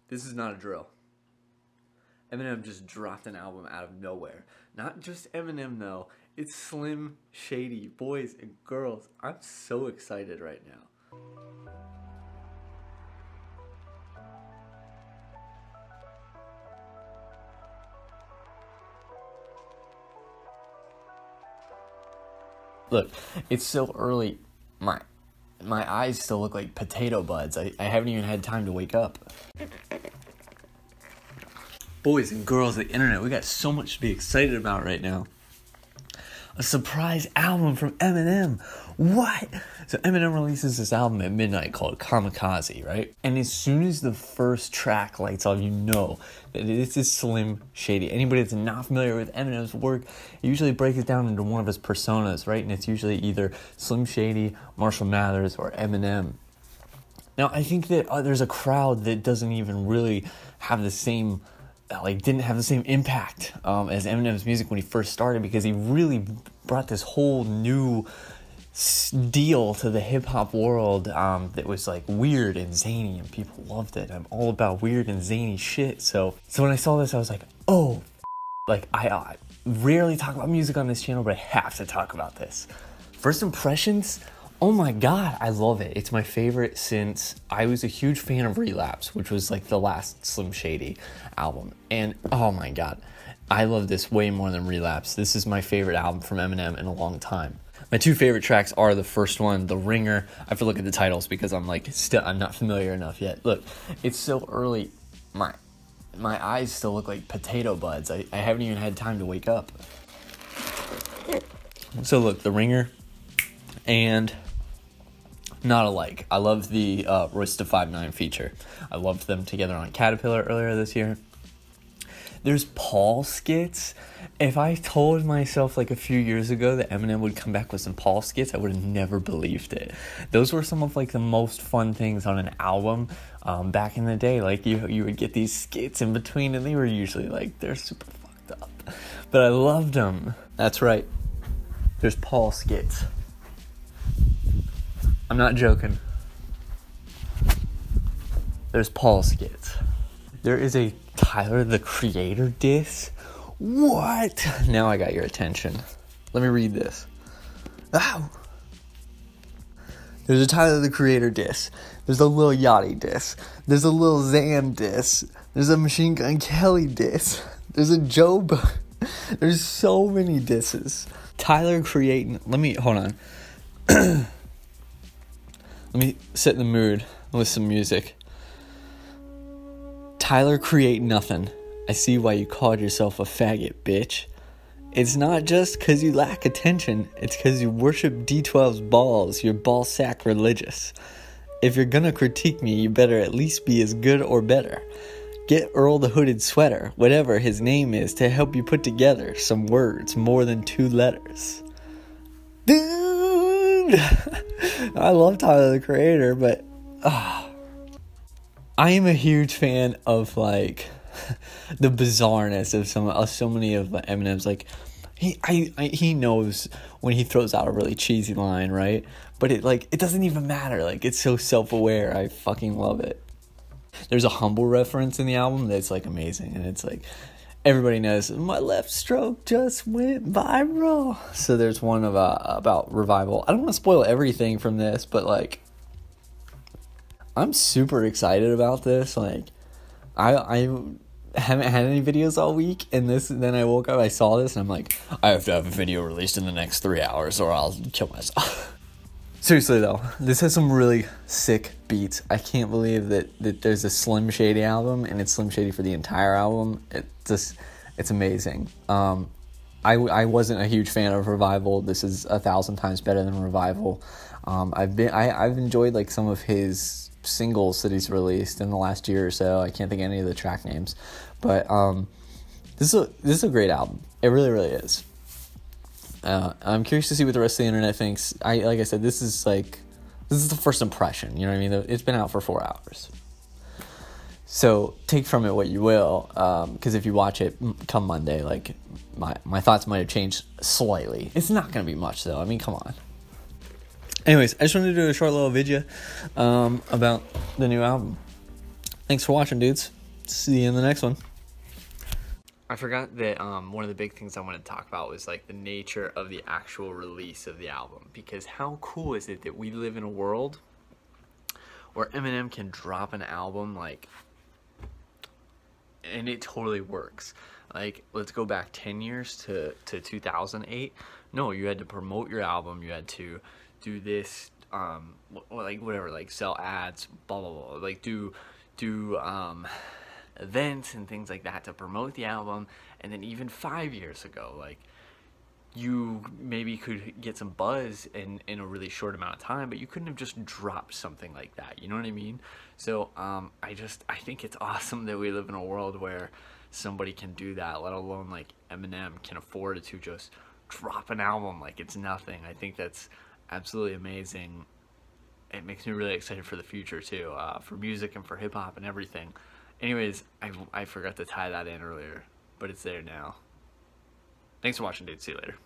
This is not a drill. Eminem just dropped an album out of nowhere. Not just Eminem though, it's Slim Shady. Boys and girls, I'm so excited right now. Look, it's so early. My eyes still look like potato buds. I haven't even had time to wake up. Boys and girls of the internet, we got so much to be excited about right now. A surprise album from Eminem. What? So Eminem releases this album at midnight called Kamikaze, right? And as soon as the first track lights up, you know that this is Slim Shady. Anybody that's not familiar with Eminem's work, he usually breaks it down into one of his personas, right? And it's usually either Slim Shady, Marshall Mathers, or Eminem. Now, I think that there's a crowd that doesn't even really have the same didn't have the same impact as Eminem's music when he first started, because he really brought this whole new deal to the hip-hop world that was like weird and zany, and people loved it. I'm all about weird and zany shit. So when I saw this, I was like, oh, like I rarely talk about music on this channel, but I have to talk about this. First impressions, oh my god, I love it. It's my favorite since I was a huge fan of Relapse, which was like the last Slim Shady album. And oh my god, I love this way more than Relapse. This is my favorite album from Eminem in a long time. My two favorite tracks are the first one, The Ringer. I have to look at the titles because I'm not familiar enough yet. Look, it's so early. My eyes still look like potato buds. I haven't even had time to wake up. So look, The Ringer and Not Alike. I love the Royce da 5'9" feature. I loved them together on Caterpillar earlier this year. There's Paul skits. If I told myself like a few years ago that Eminem would come back with some Paul skits, I would have never believed it. Those were some of like the most fun things on an album back in the day. Like you would get these skits in between, and they were usually like, they're super fucked up. But I loved them. That's right. There's Paul skits. I'm not joking. There's Paul skits. There is a Tyler, the Creator diss. What? Now I got your attention. Let me read this. Ow. There's a Tyler, the Creator diss. There's a Lil Yachty diss. There's a Lil Xan diss. There's a Machine Gun Kelly diss. There's a Joe. There's so many disses. Tyler creating. Hold on. Let me set the mood with some music. Tyler create nothing. I see why you called yourself a faggot, bitch. It's not just because you lack attention. It's because you worship D12's balls. You're ball sacrilegious. If you're gonna critique me, you better at least be as good or better. Get Earl the Hooded Sweater, whatever his name is, to help you put together some words more than 2 letters. Dude! I love Tyler, the Creator, but I am a huge fan of like the bizarreness of so many of Eminem's. Like he knows when he throws out a really cheesy line, right? But it doesn't even matter. Like, it's so self-aware. I fucking love it. There's a Humble reference in the album that's like amazing, and it's like everybody knows my left stroke just went viral. So there's one about Revival. I don't want to spoil everything from this, but like I'm super excited about this. Like I haven't had any videos all week, and then I woke up, I saw this, and I'm like, I have to have a video released in the next 3 hours or I'll kill myself. Seriously though, this has some really sick beats. I can't believe that there's a Slim Shady album and it's Slim Shady for the entire album. It's amazing. I wasn't a huge fan of Revival. This is 1,000 times better than Revival. I've enjoyed like some of his singles that he's released in the last year or so. I can't think of any of the track names, but this is a great album. It really, really is. I'm curious to see what the rest of the internet thinks. Like I said, this is the first impression. You know what I mean? It's been out for 4 hours. So take from it what you will, because if you watch it come Monday, like my thoughts might have changed slightly. It's not going to be much though. I mean, come on. Anyways, I just wanted to do a short little video about the new album. Thanks for watching, dudes. See you in the next one. I forgot that one of the big things I wanted to talk about was like the nature of the actual release of the album, because how cool is it that we live in a world where Eminem can drop an album like, and it totally works. Like, let's go back 10 years to 2008. No, you had to promote your album, you had to do this, like whatever, like sell ads, blah blah blah, like do events and things like that to promote the album. And then even 5 years ago, like, you maybe could get some buzz in a really short amount of time, but you couldn't have just dropped something like that, you know what I mean? So I think it's awesome that we live in a world where somebody can do that, let alone like Eminem can afford to just drop an album like it's nothing. I think that's absolutely amazing. It makes me really excited for the future too, for music and for hip-hop and everything. Anyways, I forgot to tie that in earlier, but it's there now. Thanks for watching, dude. See you later.